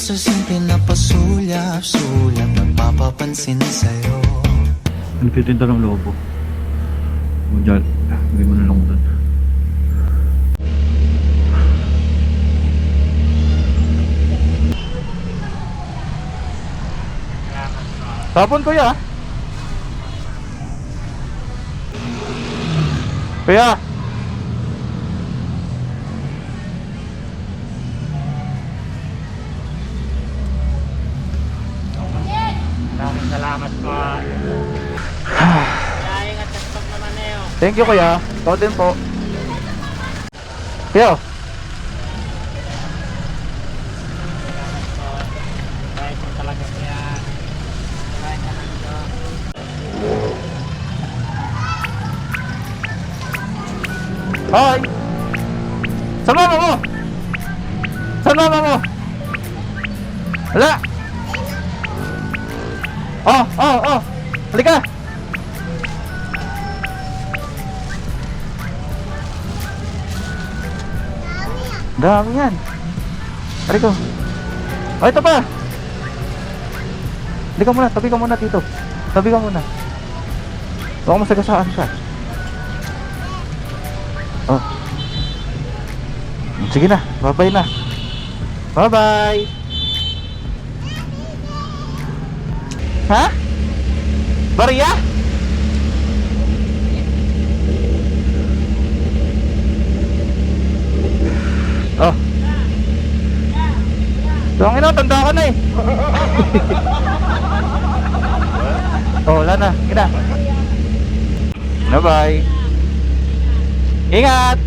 Asasing pinapasulyap-sulyap, nagpapapansin sa'yo. Nagtitinda ng lobo. O dyan, hindi mo na lang doon. Tapon kuya. Kuya. Maraming salamat po. Ingat at pag naman na yun. Thank you kuya. Ikaw din po. Kuya. Kahit po talaga kaya. Kahit ka lang ito. Hi. Saan mama mo? Saan mama mo? Wala. Oh. Halika. Dami yan. Halika. Oh, ito pa. Halika muna, tabi ka muna dito. Tabi ka muna. Baka masagasaan ka. Oh. Sige na, bye-bye na. Bye-bye. Ha? Maria? Oh. Doon ina, tanda ka na eh. Oh, wala na. Kina. Bye-bye. Ingat.